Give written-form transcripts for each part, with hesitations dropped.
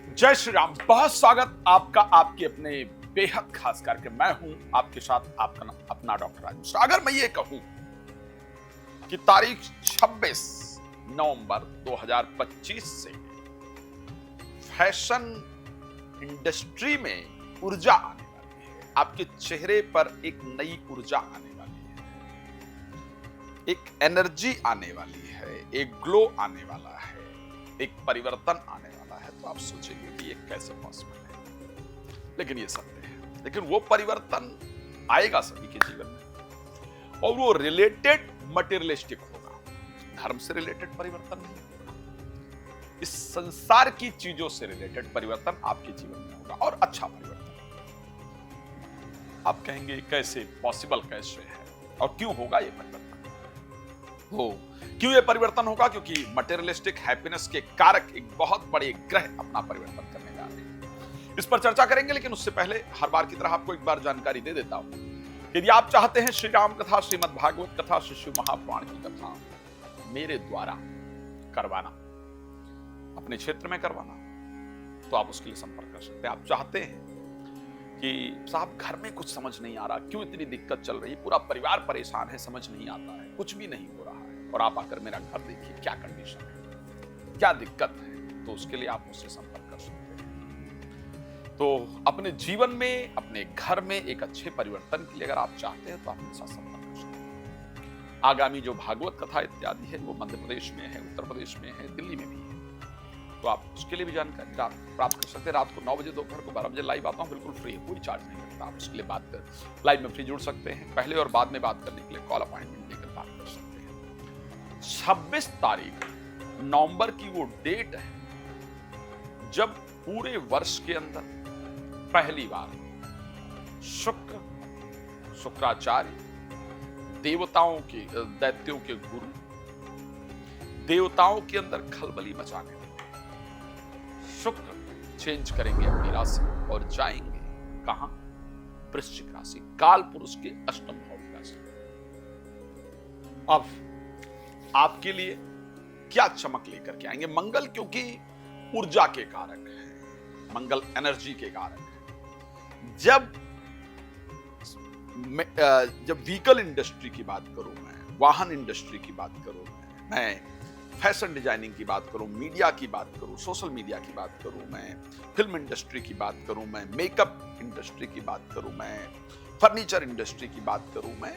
जय श्री राम। बहुत स्वागत आपका आपके अपने बेहद खास करके। मैं हूं आपके साथ आपका अपना डॉक्टर राज मिश्रा। अगर मैं ये कहूं कि तारीख 26 नवंबर 2025 से फैशन इंडस्ट्री में ऊर्जा आने वाली है, आपके चेहरे पर एक नई ऊर्जा आने वाली है, एक एनर्जी आने वाली है, एक ग्लो आने वाला है, एक परिवर्तन आने वाला है। तो आप सोचेंगे कि ये कैसे पॉसिबल है, लेकिन ये सत्य है। लेकिन वो परिवर्तन आएगा सभी के जीवन में और वो रिलेटेड मटेरियलिस्टिक होगा, धर्म से रिलेटेड परिवर्तन नहीं होगा। इस संसार की चीजों से रिलेटेड परिवर्तन आपके जीवन में होगा और अच्छा परिवर्तन। आप कहेंगे कैसे पॉसिबल, कैसे है और क्यों होगा ये परिवर्तन? क्यों ये परिवर्तन होगा? क्योंकि मटेरियलिस्टिक हैप्पीनेस के कारक एक बहुत बड़े ग्रह अपना परिवर्तन करने जा रहे हैं। इस पर चर्चा करेंगे, लेकिन उससे पहले हर बार की तरह आपको एक बार जानकारी दे देता हूं। यदि आप चाहते हैं श्री राम कथा, श्रीमद् भागवत कथा, श्री शिव महापुराण की कथा मेरे द्वारा करवाना, अपने क्षेत्र में करवाना, तो आप उसके लिए संपर्क कर सकते हैं। आप चाहते हैं कि साहब घर में कुछ समझ नहीं आ रहा, क्यों इतनी दिक्कत चल रही है, पूरा परिवार परेशान है, समझ नहीं आता है, कुछ भी नहीं हो रहा है, और आप आकर मेरा घर देखिए क्या कंडीशन है, क्या दिक्कत है, तो उसके लिए आप मुझसे संपर्क कर सकते हैं। तो अपने जीवन में, अपने घर में एक अच्छे परिवर्तन के लिए अगर आप चाहते हैं तो आप मेरे साथ संपर्क कर सकते हैं। आगामी जो भागवत कथा इत्यादि है वो मध्य प्रदेश में है, उत्तर प्रदेश में है, दिल्ली में भी है, तो आप उसके लिए भी जानकारी प्राप्त कर सकते हैं। रात को 9 बजे, दोपहर को 12 बजे लाइव आता हूँ, बिल्कुल फ्री है, कोई चार्ज नहीं लगता। आप उसके लिए बात कर लाइव में फ्री जुड़ सकते हैं। पहले और बाद में बात करने के लिए कॉल अपॉइंटमेंट लेकर बात कर सकते हैं। 26 तारीख नवंबर की वो डेट है जब पूरे वर्ष के अंदर पहली बार शुक्राचार्य, देवताओं के, दैत्यों के गुरु, देवताओं के अंदर खलबली मचाने शुक्र चेंज करेंगे अपनी राशि और जाएंगे कहां? वृश्चिक राशि, काल पुरुष के अष्टम भाव की राशि। अब आपके लिए क्या चमक लेकर के आएंगे? मंगल, क्योंकि ऊर्जा के कारक है, मंगल एनर्जी के कारक है। जब व्हीकल इंडस्ट्री की बात करूं, मैं वाहन इंडस्ट्री की बात करूं, मैं फैशन डिजाइनिंग की बात करूं, मीडिया की बात करूं, सोशल मीडिया की बात करूं, मैं फिल्म इंडस्ट्री की बात करूं, मैं मेकअप इंडस्ट्री की बात करूं, मैं फर्नीचर इंडस्ट्री की बात करूं, मैं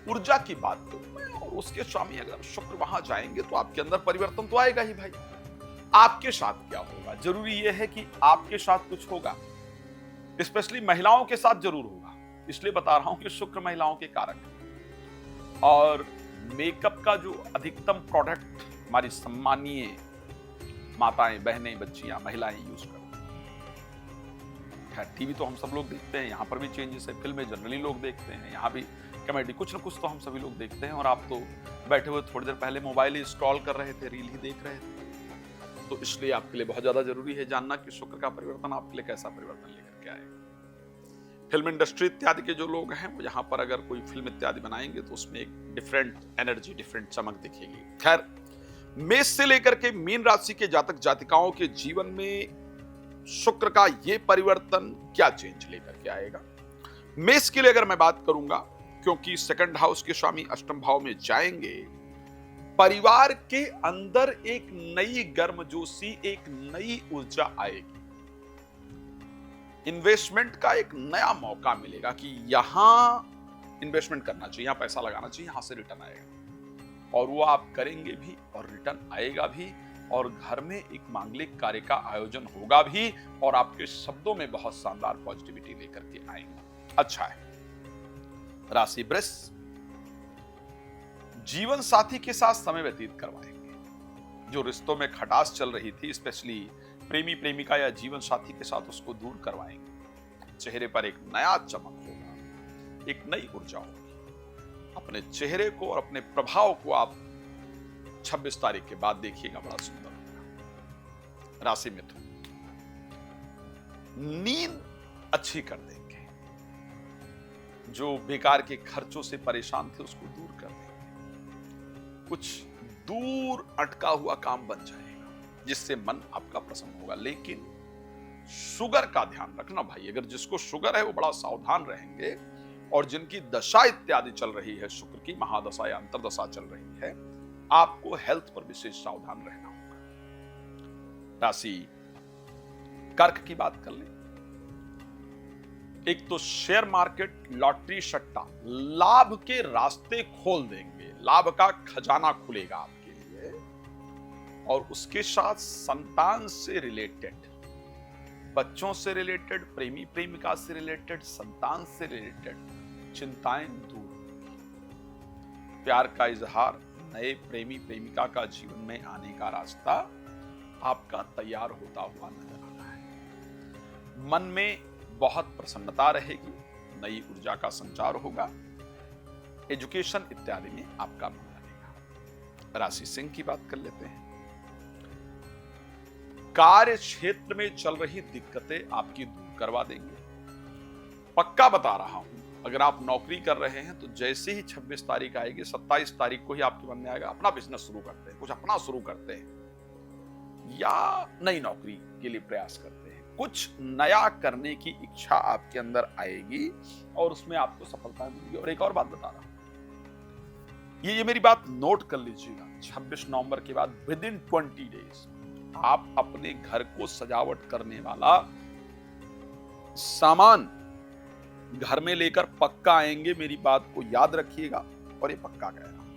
ऊर्जा की बात करूं, मैं और उसके स्वामी अगर शुक्र वहां जाएंगे तो आपके अंदर परिवर्तन तो आएगा ही भाई। आपके साथ क्या होगा? जरूरी यह है कि आपके साथ कुछ होगा, स्पेशली महिलाओं के साथ जरूर होगा। इसलिए बता रहा हूं कि शुक्र महिलाओं के कारक है और मेकअप का जो अधिकतम प्रोडक्ट हमारी सम्मानीय माताएं, बहनें, बच्चियां, महिलाएं यूज करती हैं। टीवी तो हम सब लोग देखते हैं, यहाँ पर भी चेंजेस है, फिल्में जनरली लोग देखते हैं, यहाँ भी कॉमेडी कुछ ना कुछ तो हम सभी लोग देखते हैं। और आप तो बैठे हुए थोड़ी देर पहले मोबाइल ही स्क्रॉल कर रहे थे, रील ही देख रहे थे, तो इसलिए आपके लिए बहुत ज्यादा जरूरी है जानना कि शुक्र का परिवर्तन आपके लिए कैसा परिवर्तन लेकर के आएगा। फिल्म इंडस्ट्री इत्यादि के जो लोग हैं वो यहाँ पर अगर कोई फिल्म इत्यादि बनाएंगे तो उसमें एक डिफरेंट एनर्जी, डिफरेंट चमक दिखेगी। खैर, मेष से लेकर के मीन राशि के जातक जातिकाओं के जीवन में शुक्र का यह परिवर्तन क्या चेंज लेकर के आएगा? मेष के लिए अगर मैं बात करूंगा, क्योंकि सेकंड हाउस के स्वामी अष्टम भाव में जाएंगे, परिवार के अंदर एक नई गर्मजोशी, एक नई ऊर्जा आएगी। इन्वेस्टमेंट का एक नया मौका मिलेगा कि यहां इन्वेस्टमेंट करना चाहिए, यहां पैसा लगाना चाहिए, यहां से रिटर्न आएगा और वो आप करेंगे भी और रिटर्न आएगा भी, और घर में एक मांगलिक कार्य का आयोजन होगा भी और आपके शब्दों में बहुत शानदार पॉजिटिविटी लेकर के आएंगे। अच्छा है। राशि वृष, जीवन साथी के साथ समय व्यतीत करवाएंगे। जो रिश्तों में खटास चल रही थी, स्पेशली प्रेमी प्रेमिका या जीवन साथी के साथ, उसको दूर करवाएंगे। चेहरे पर एक नया चमक होगा, एक नई ऊर्जा होगी। अपने चेहरे को और अपने प्रभाव को आप 26 तारीख के बाद देखिएगा, बड़ा सुंदर होगा। राशि मिथुन, नींद अच्छी कर देंगे। जो बेकार के खर्चों से परेशान थे उसको दूर कर देंगे। कुछ दूर अटका हुआ काम बन जाएगा जिससे मन आपका प्रसन्न होगा। लेकिन शुगर का ध्यान रखना भाई। अगर जिसको शुगर है वो बड़ा सावधान रहेंगे, और जिनकी दशा इत्यादि चल रही है, शुक्र की महादशा या अंतरदशा चल रही है, आपको हेल्थ पर विशेष सावधान रहना होगा। राशि कर्क की बात कर लें। एक तो शेयर मार्केट, लॉटरी, सट्टा लाभ के रास्ते खोल देंगे, लाभ का खजाना खुलेगा आपके लिए। और उसके साथ संतान से रिलेटेड, बच्चों से रिलेटेड, प्रेमी प्रेमिका से रिलेटेड, संतान से रिलेटेड चिंताएं दूर होंगी। प्यार का इजहार, नए प्रेमी प्रेमिका का जीवन में आने का रास्ता आपका तैयार होता हुआ नजर आ रहा है। मन में बहुत प्रसन्नता रहेगी, नई ऊर्जा का संचार होगा, एजुकेशन इत्यादि में आपका मन लगेगा। राशि सिंह की बात कर लेते हैं। कार्य क्षेत्र में चल रही दिक्कतें आपकी दूर करवा देंगे। पक्का बता रहा हूं, अगर आप नौकरी कर रहे हैं तो जैसे ही 26 तारीख आएगी, 27 तारीख को ही आपके मन में आएगा अपना बिजनेस शुरू करते हैं, कुछ अपना शुरू करते हैं, या नई नौकरी के लिए प्रयास करते हैं। कुछ नया करने की इच्छा आपके अंदर आएगी और उसमें आपको सफलता मिलेगी। और एक और बात बता रहा हूं, ये मेरी बात नोट कर लीजिएगा। 26 नवंबर के बाद विद इन 20 डेज आप अपने घर को सजावट करने वाला सामान घर में लेकर पक्का आएंगे। मेरी बात को याद रखिएगा, और ये पक्का कह रहा हूं।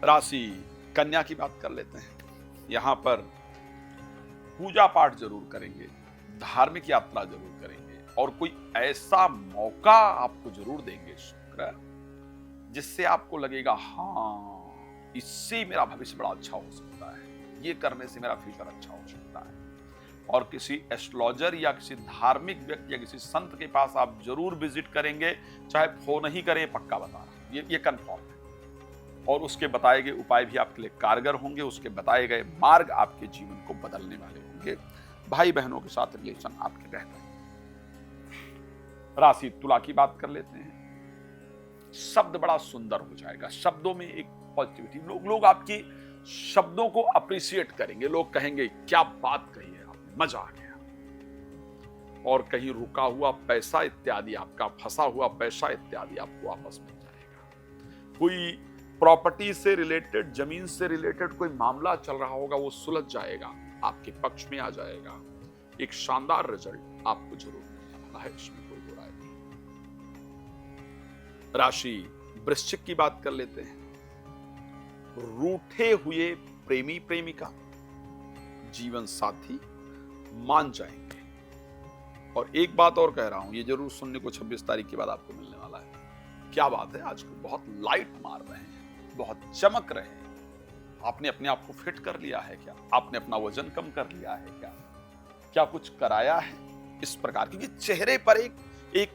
राशि कन्या की बात कर लेते हैं। यहां पर पूजा पाठ जरूर करेंगे, धार्मिक यात्रा जरूर करेंगे, और कोई ऐसा मौका आपको जरूर देंगे शुक्र, जिससे आपको लगेगा हाँ, इससे मेरा भविष्य बड़ा अच्छा हो सकता है, ये करने से मेरा फ्यूचर अच्छा हो सकता है। और किसी एस्ट्रोलॉजर या किसी धार्मिक व्यक्ति या किसी संत के पास आप जरूर विजिट करेंगे, चाहे फोन ही करें, पक्का बता रहा हूं, ये कंफर्म है। और उसके बताए गए उपाय भी आपके लिए कारगर होंगे, उसके बताए गए मार्ग आपके जीवन को बदलने वाले होंगे। भाई बहनों के साथ रिलेशन आपके बेहतर है। राशि तुला की बात कर लेते हैं। शब्द बड़ा सुंदर हो जाएगा, शब्दों में एक पॉजिटिविटी, लोग आपकी शब्दों को अप्रिशिएट करेंगे, लोग कहेंगे क्या बात कही है आपने, मजा आ गया। और कहीं रुका हुआ पैसा इत्यादि, आपका फंसा हुआ पैसा इत्यादि आपको वापस मिल जाएगा। कोई प्रॉपर्टी से रिलेटेड, जमीन से रिलेटेड कोई मामला चल रहा होगा, वो सुलझ जाएगा, आपके पक्ष में आ जाएगा। एक शानदार रिजल्ट आपको जरूर मिलने वाला है, इसमें कोई बुराई नहीं। राशि वृश्चिक की बात कर लेते हैं। रूठे हुए प्रेमी प्रेमिका, जीवन साथी मान जाएंगे। और एक बात और कह रहा हूं, ये जरूर सुनने को 26 तारीख के बाद आपको मिलने वाला है। क्या बात है, आज को बहुत लाइट मार रहे हैं, बहुत चमक रहे हैं। आपने अपने आप को फिट कर लिया है क्या? आपने अपना वजन कम कर लिया है क्या? क्या कुछ कराया है? इस प्रकार, क्योंकि चेहरे पर एक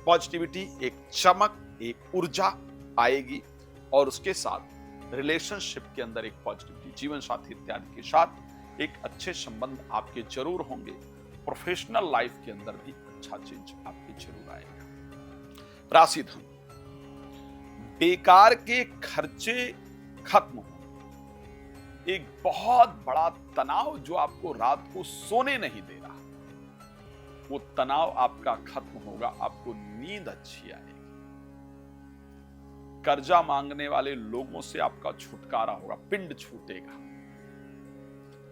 पॉजिटिविटी, एक चमक, एक ऊर्जा आएगी। और उसके साथ रिलेशनशिप के अंदर एक पॉजिटिविटी, जीवन साथी इत्यादि के साथ एक अच्छे संबंध आपके जरूर होंगे। प्रोफेशनल लाइफ के अंदर भी अच्छा चेंज आपके जरूर आएगा। राशि धन, बेकार के खर्चे खत्म हो। एक बहुत बड़ा तनाव जो आपको रात को सोने नहीं दे रहा, वो तनाव आपका खत्म होगा, आपको नींद अच्छी आएगी। कर्जा मांगने वाले लोगों से आपका छुटकारा होगा, पिंड छूटेगा।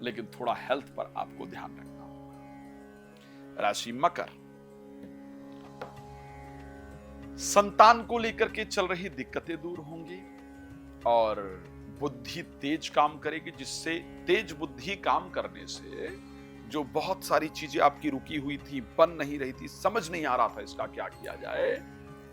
लेकिन थोड़ा हेल्थ पर आपको ध्यान रखना होगा। राशि मकर, संतान को लेकर के चल रही दिक्कतें दूर होंगी और बुद्धि तेज काम करेगी, जिससे तेज बुद्धि काम करने से जो बहुत सारी चीजें आपकी रुकी हुई थी, बन नहीं रही थी, समझ नहीं आ रहा था इसका क्या किया जाए,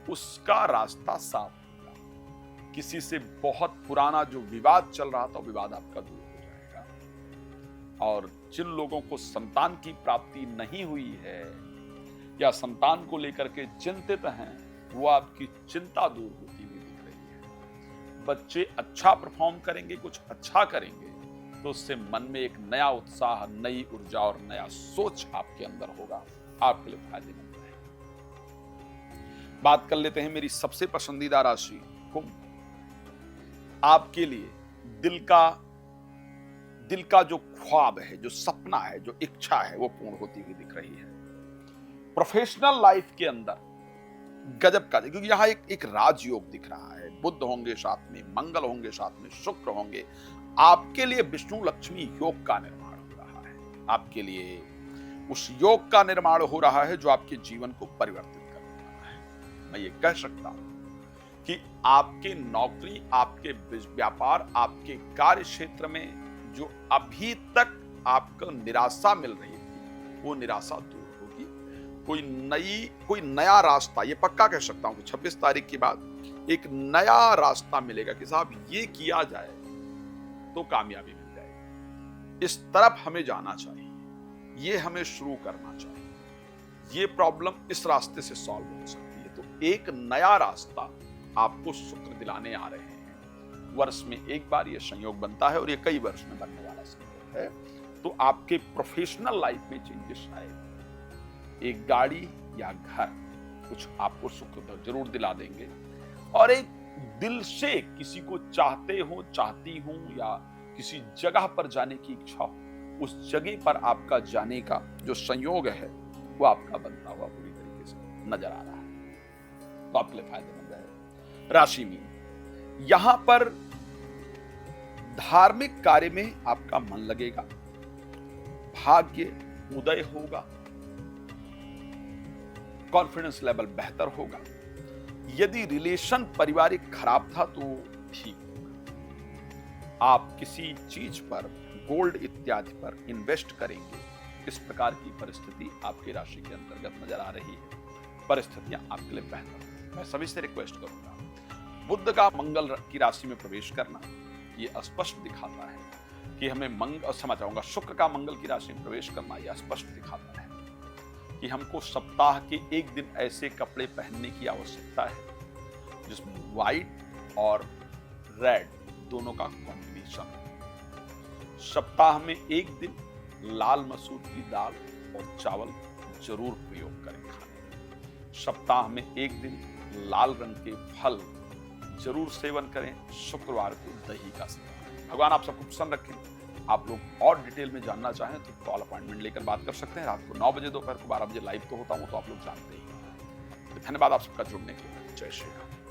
उसका रास्ता साफ होगा। किसी से बहुत पुराना जो विवाद चल रहा था, विवाद आपका दूर हो जाएगा। और जिन लोगों को संतान की प्राप्ति नहीं हुई है या संतान को लेकर के चिंतित हैं, वो आपकी चिंता दूर होती हुई दिख रही है। बच्चे अच्छा परफॉर्म करेंगे, कुछ अच्छा करेंगे, तो उससे मन में एक नया उत्साह, नई ऊर्जा और नया सोच आपके अंदर होगा, आपके लिए फायदेमंद है। बात कर लेते हैं मेरी सबसे पसंदीदा राशि, कुंभ। आपके लिए दिल का दिल का जो ख्वाब है, जो सपना है, जो इच्छा है, वो पूर्ण होती हुई दिख रही है। प्रोफेशनल लाइफ के अंदर गजब का, क्योंकि यहां एक राजयोग दिख रहा है। बुध होंगे साथ में, मंगल होंगे साथ में, शुक्र होंगे। आपके लिए विष्णु लक्ष्मी योग का निर्माण हो रहा है। आपके लिए उस योग का निर्माण हो रहा है जो आपके जीवन को परिवर्तित करने वाला है। मैं ये कह सकता हूं कि आपके नौकरी, आपके व्यापार, आपके कार्य क्षेत्र में जो अभी तक आपको निराशा मिल रही थी, वो निराशा दूर होगी। कोई नया रास्ता, ये पक्का कह सकता हूं कि 26 तारीख के बाद एक नया रास्ता मिलेगा कि साहब ये किया जाए तो कामयाबी मिल जाएगी, इस तरफ हमें जाना चाहिए, ये हमें शुरू करना चाहिए, ये प्रॉब्लम इस रास्ते से सॉल्व हो सकती है। तो एक नया रास्ता आपको शुक्र दिलाने आ रहे हैं। वर्ष में एक बार ये संयोग बनता है और ये कई वर्ष में बनने वाला संयोग है। तो आपके प्रोफेशनल लाइफ में चेंजेस आएगा। एक गाड़ी या घर, कुछ आपको शुक्र जरूर दिला देंगे। और एक दिल से किसी को चाहते हो, चाहती हूं, या किसी जगह पर जाने की इच्छा हो, उस जगह पर आपका जाने का जो संयोग है वो आपका बनता हुआ पूरी तरीके से नजर आ रहा है। तो आपके लिए फायदेमंद है। राशि में यहां पर धार्मिक कार्य में आपका मन लगेगा, भाग्य उदय होगा, कॉन्फिडेंस लेवल बेहतर होगा। यदि रिलेशन पारिवारिक खराब था तो ठीक होगा। आप किसी चीज पर, गोल्ड इत्यादि पर इन्वेस्ट करेंगे, इस प्रकार की परिस्थिति आपकी राशि के अंतर्गत नजर आ रही है। परिस्थितियां आपके लिए बेहतर। मैं सभी से रिक्वेस्ट करूंगा, बुध का मंगल की राशि में प्रवेश करना ये स्पष्ट दिखाता है कि हमें क्षमा चाहूंगा, शुक्र का मंगल की राशि में प्रवेश करना यह स्पष्ट दिखाता है कि हमको सप्ताह के एक दिन ऐसे कपड़े पहनने की आवश्यकता है जिसमें व्हाइट और रेड दोनों का कॉम्बिनेशन हो। सप्ताह में एक दिन लाल मसूर की दाल और चावल जरूर प्रयोग करें खाने। सप्ताह में एक दिन लाल रंग के फल जरूर सेवन करें। शुक्रवार को दही का सेवन। भगवान आप सबको प्रसन्न रखें। आप लोग और डिटेल में जानना चाहें तो कॉल अपॉइंटमेंट लेकर बात कर सकते हैं। रात को 9 बजे, दोपहर को 12 बजे लाइव तो होता हूं, तो आप लोग जानते ही। धन्यवाद आप सबका जुड़ने के लिए। जय श्री राम।